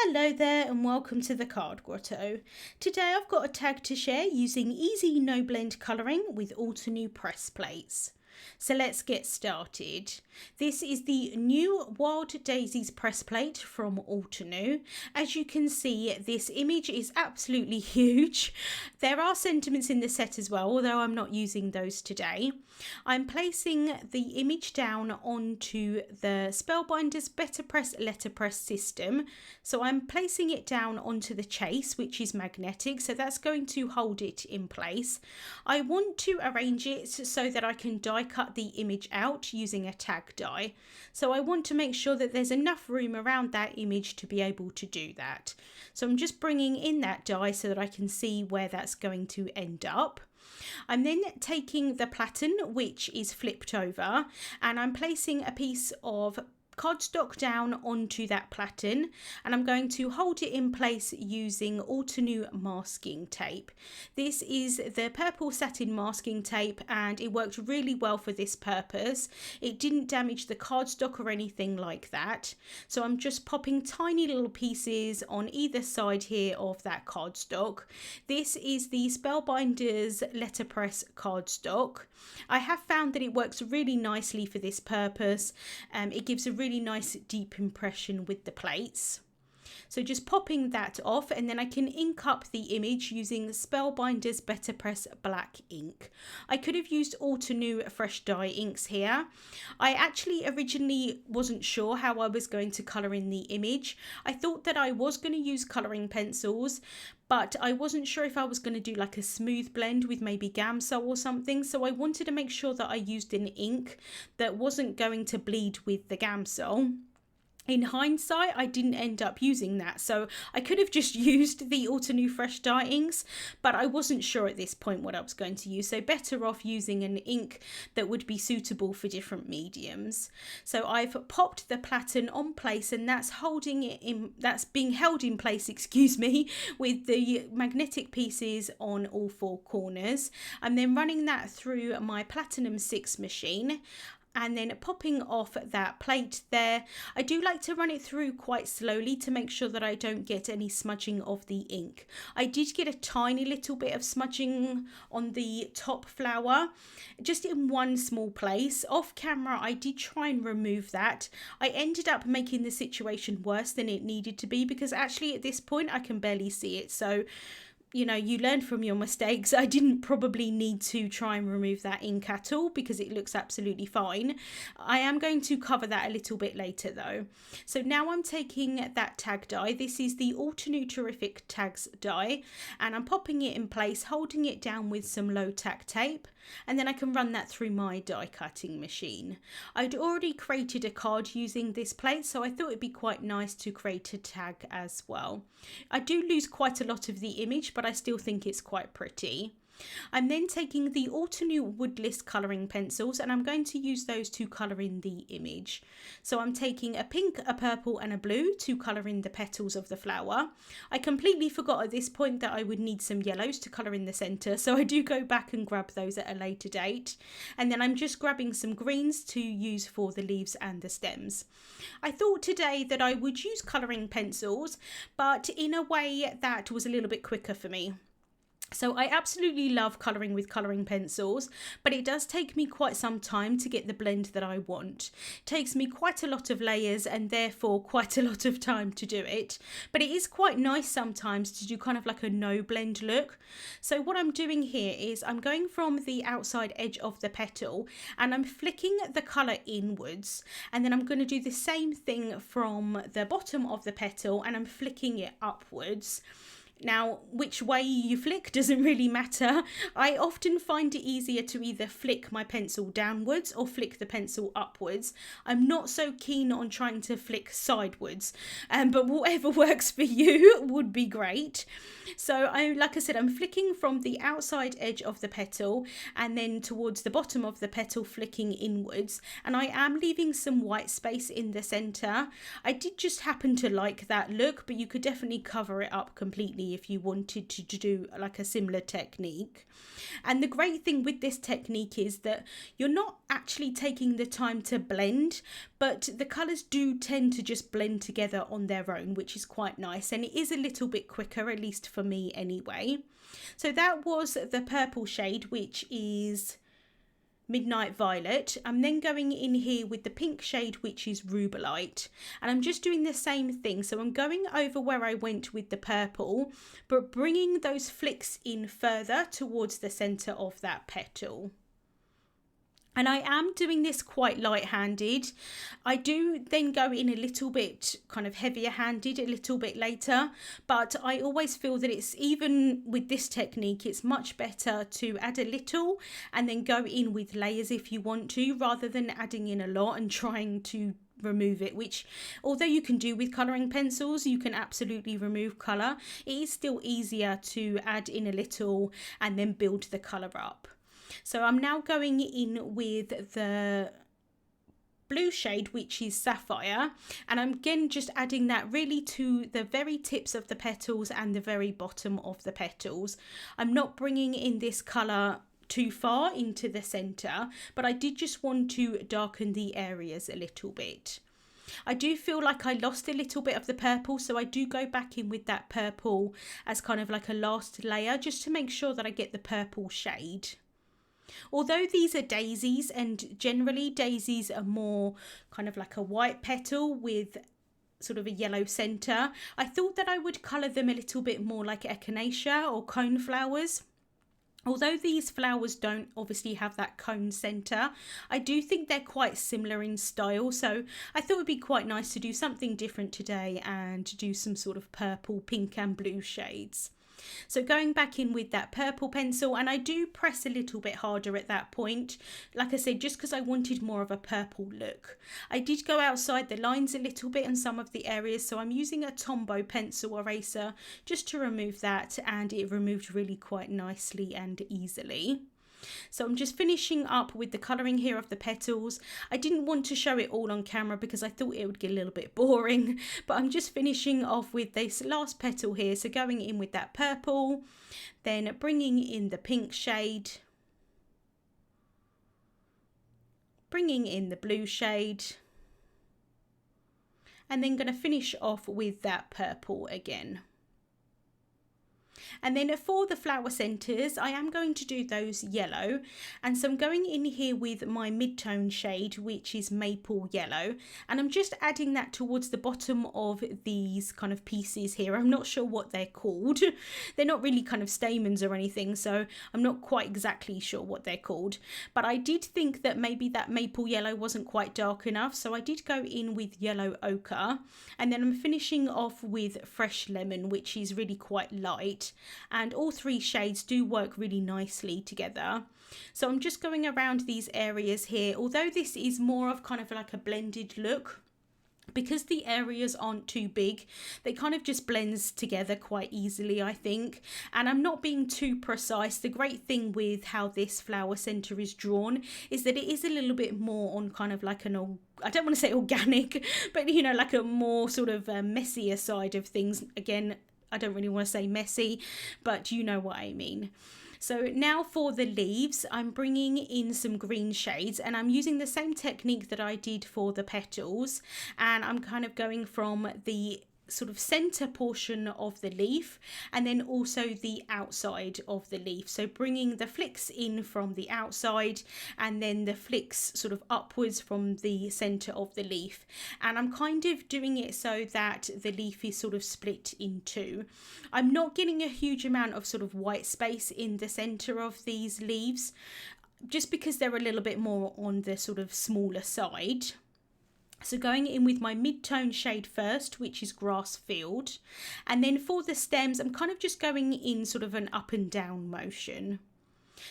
Hello there and welcome to the Card Grotto. Today I've got a tag to share using easy no blend colouring with Altenew press plates. So let's get started. This is the new Wild Daisies press plate from Altenew. As you can see, this image is absolutely huge. There are sentiments in the set as well, although I'm not using those today. I'm placing the image down onto the Spellbinders BetterPress letterpress system. So I'm placing it down onto the chase, which is magnetic, so that's going to hold it in place. I want to arrange it so that I can die cut the image out using a tag die. So I want to make sure that there's enough room around that image to be able to do that. So I'm just bringing in that die so that I can see where that's going to end up. I'm then taking the platen, which is flipped over, and I'm placing a piece of cardstock down onto that platen, and I'm going to hold it in place using Altenew masking tape. This is the purple satin masking tape and it worked really well for this purpose. It didn't damage the cardstock or anything like that. So I'm just popping tiny little pieces on either side here of that cardstock. This is the Spellbinders letterpress cardstock. I have found that it works really nicely for this purpose. It gives a really nice deep impression with the plates. So just popping that off, and then I can ink up the image using Spellbinders BetterPress black ink. I could have used Altenew fresh dye inks here. I actually originally wasn't sure how I was going to colour in the image. I thought that I was going to use colouring pencils, but I wasn't sure if I was going to do like a smooth blend with maybe Gamsol or something. So I wanted to make sure that I used an ink that wasn't going to bleed with the Gamsol. In hindsight, I didn't end up using that, so I could have just used the Altenew fresh dye inks, but I wasn't sure at this point what I was going to use, so better off using an ink that would be suitable for different mediums. So I've popped the platen on place, and that's being held in place, excuse me, with the magnetic pieces on all four corners. I'm then running that through my Platinum 6 machine, and then popping off that plate there. I do like to run it through quite slowly to make sure that I don't get any smudging of the ink. I did get a tiny little bit of smudging on the top flower, just in one small place. Off camera, I did try and remove that. I ended up making the situation worse than it needed to be, because actually at this point I can barely see it. So you know, you learn from your mistakes. I didn't probably need to try and remove that ink at all because it looks absolutely fine. I am going to cover that a little bit later though. So now I'm taking that tag die. This is the Altenew Terrific Tags die, and I'm popping it in place, holding it down with some low tack tape, and then I can run that through my die cutting machine. I'd already created a card using this plate, so I thought it'd be quite nice to create a tag as well. I do lose quite a lot of the image, but I still think it's quite pretty. I'm then taking the Altenew Woodless Coloring Pencils, and I'm going to use those to colour in the image. So I'm taking a pink, a purple and a blue to colour in the petals of the flower. I completely forgot at this point that I would need some yellows to colour in the centre, so I do go back and grab those at a later date. And then I'm just grabbing some greens to use for the leaves and the stems. I thought today that I would use colouring pencils, but in a way that was a little bit quicker for me. So I absolutely love colouring with colouring pencils, but it does take me quite some time to get the blend that I want. It takes me quite a lot of layers and therefore quite a lot of time to do it. But it is quite nice sometimes to do kind of like a no blend look. So what I'm doing here is I'm going from the outside edge of the petal and I'm flicking the colour inwards, and then I'm going to do the same thing from the bottom of the petal and I'm flicking it upwards. Now, which way you flick doesn't really matter. I often find it easier to either flick my pencil downwards or flick the pencil upwards. I'm not so keen on trying to flick sidewards, but whatever works for you would be great. So like I said, I'm flicking from the outside edge of the petal and then towards the bottom of the petal, flicking inwards, and I am leaving some white space in the centre. I did just happen to like that look, but you could definitely cover it up completely me if you wanted to do like a similar technique. And the great thing with this technique is that you're not actually taking the time to blend, but the colours do tend to just blend together on their own, which is quite nice, and it is a little bit quicker, at least for me anyway. So that was the purple shade, which is Midnight Violet. I'm then going in here with the pink shade, which is Rubelite, and I'm just doing the same thing. So I'm going over where I went with the purple, but bringing those flicks in further towards the center of that petal. And I am doing this quite light-handed. I do then go in a little bit kind of heavier-handed a little bit later, but I always feel that it's, even with this technique, it's much better to add a little and then go in with layers if you want to, rather than adding in a lot and trying to remove it, which although you can do with colouring pencils, you can absolutely remove colour. It is still easier to add in a little and then build the colour up. So I'm now going in with the blue shade, which is Sapphire, and I'm again just adding that really to the very tips of the petals and the very bottom of the petals. I'm not bringing in this colour too far into the centre, but I did just want to darken the areas a little bit. I do feel like I lost a little bit of the purple, so I do go back in with that purple as kind of like a last layer, just to make sure that I get the purple shade. Although these are daisies, and generally daisies are more kind of like a white petal with sort of a yellow centre, I thought that I would colour them a little bit more like echinacea or cone flowers. Although these flowers don't obviously have that cone centre, I do think they're quite similar in style, so I thought it would be quite nice to do something different today and do some sort of purple, pink and blue shades. So going back in with that purple pencil, and I do press a little bit harder at that point, like I said, just because I wanted more of a purple look. I did go outside the lines a little bit in some of the areas, so I'm using a Tombow pencil eraser just to remove that, and it removed really quite nicely and easily. So I'm just finishing up with the colouring here of the petals. I didn't want to show it all on camera because I thought it would get a little bit boring, but I'm just finishing off with this last petal here. So going in with that purple, then bringing in the pink shade, bringing in the blue shade, and then going to finish off with that purple again. And then for the flower centres, I am going to do those yellow, and so I'm going in here with my mid-tone shade, which is Maple Yellow, and I'm just adding that towards the bottom of these kind of pieces here. I'm not sure what they're called. They're not really kind of stamens or anything, so I'm not quite exactly sure what they're called, but I did think that maybe that Maple Yellow wasn't quite dark enough, so I did go in with Yellow Ochre, and then I'm finishing off with Fresh Lemon, which is really quite light. And all three shades do work really nicely together. So I'm just going around these areas here. Although this is more of kind of like a blended look, because the areas aren't too big, they kind of just blends together quite easily, I think. And I'm not being too precise. The great thing with how this flower centre is drawn is that it is a little bit more on kind of like an, I don't want to say organic, but you know, like a more sort of messier side of things. Again, I don't really want to say messy, but you know what I mean. So now for the leaves, I'm bringing in some green shades, and I'm using the same technique that I did for the petals, and I'm kind of going from the sort of center portion of the leaf and then also the outside of the leaf, so bringing the flicks in from the outside and then the flicks sort of upwards from the center of the leaf, and I'm kind of doing it so that the leaf is sort of split in two. I'm not getting a huge amount of sort of white space in the center of these leaves, just because they're a little bit more on the sort of smaller side. So going in with my mid-tone shade first, which is Grass Field, and then for the stems, I'm kind of just going in sort of an up and down motion.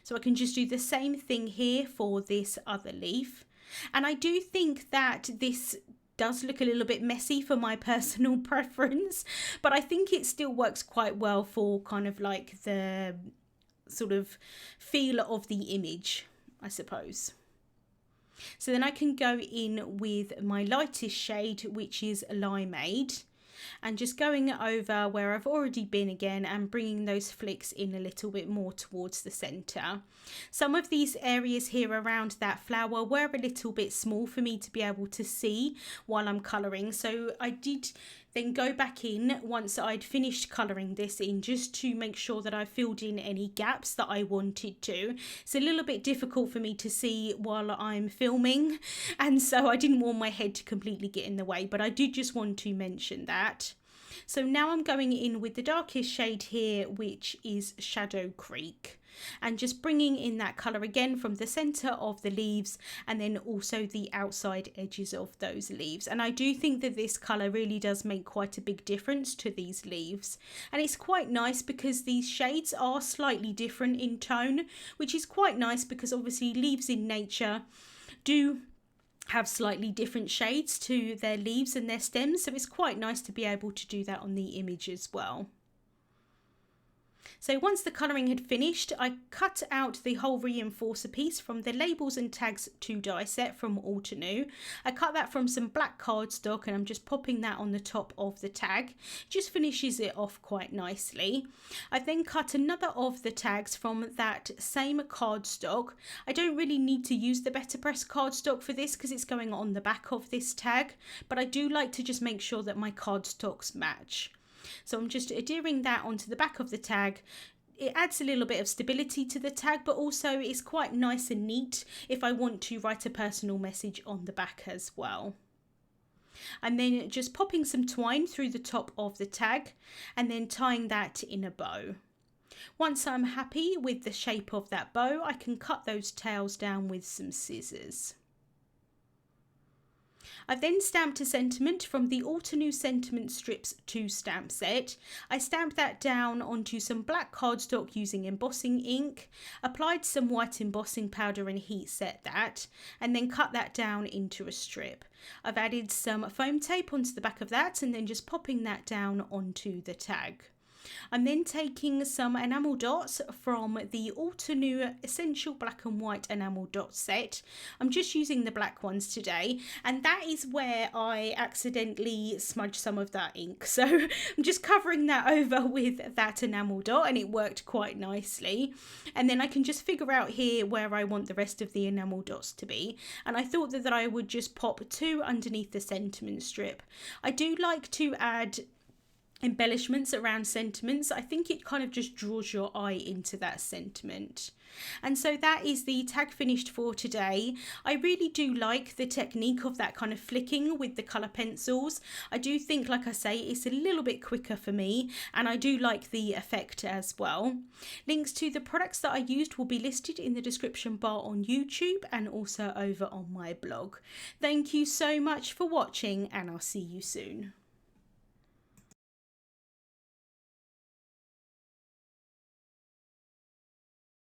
So I can just do the same thing here for this other leaf. And I do think that this does look a little bit messy for my personal preference, but I think it still works quite well for kind of like the sort of feel of the image, I suppose. So then I can go in with my lightest shade, which is Limeade, and just going over where I've already been again and bringing those flicks in a little bit more towards the centre. Some of these areas here around that flower were a little bit small for me to be able to see while I'm colouring, so I did then go back in once I'd finished colouring this in just to make sure that I filled in any gaps that I wanted to. It's a little bit difficult for me to see while I'm filming, and so I didn't want my head to completely get in the way, but I did just want to mention that. So now I'm going in with the darkest shade here, which is Shadow Creek, and just bringing in that colour again from the centre of the leaves and then also the outside edges of those leaves. And I do think that this colour really does make quite a big difference to these leaves, and it's quite nice because these shades are slightly different in tone, which is quite nice because obviously leaves in nature do have slightly different shades to their leaves and their stems, so it's quite nice to be able to do that on the image as well. So once the colouring had finished, I cut out the whole reinforcer piece from the Labels and Tags 2 die set from Altenew. I cut that from some black cardstock and I'm just popping that on the top of the tag. Just finishes it off quite nicely. I then cut another of the tags from that same cardstock. I don't really need to use the BetterPress cardstock for this because it's going on the back of this tag, but I do like to just make sure that my cardstocks match. So I'm just adhering that onto the back of the tag. It adds a little bit of stability to the tag, but also it's quite nice and neat if I want to write a personal message on the back as well. And then just popping some twine through the top of the tag and then tying that in a bow. Once I'm happy with the shape of that bow, I can cut those tails down with some scissors. I've then stamped a sentiment from the Altenew Sentiment Strips 2 stamp set. I stamped that down onto some black cardstock using embossing ink, applied some white embossing powder and heat set that, and then cut that down into a strip. I've added some foam tape onto the back of that and then just popping that down onto the tag. I'm then taking some enamel dots from the Altenew Essential Black and White Enamel Dot set. I'm just using the black ones today, and that is where I accidentally smudged some of that ink. So I'm just covering that over with that enamel dot, and it worked quite nicely. And then I can just figure out here where I want the rest of the enamel dots to be. And I thought that I would just pop 2 underneath the sentiment strip. I do like to add embellishments around sentiments. I think it kind of just draws your eye into that sentiment. And so that is the tag finished for today. I really do like the technique of that kind of flicking with the colour pencils. I do think, like I say, it's a little bit quicker for me, and I do like the effect as well. Links to the products that I used will be listed in the description bar on YouTube and also over on my blog. Thank you so much for watching, and I'll see you soon.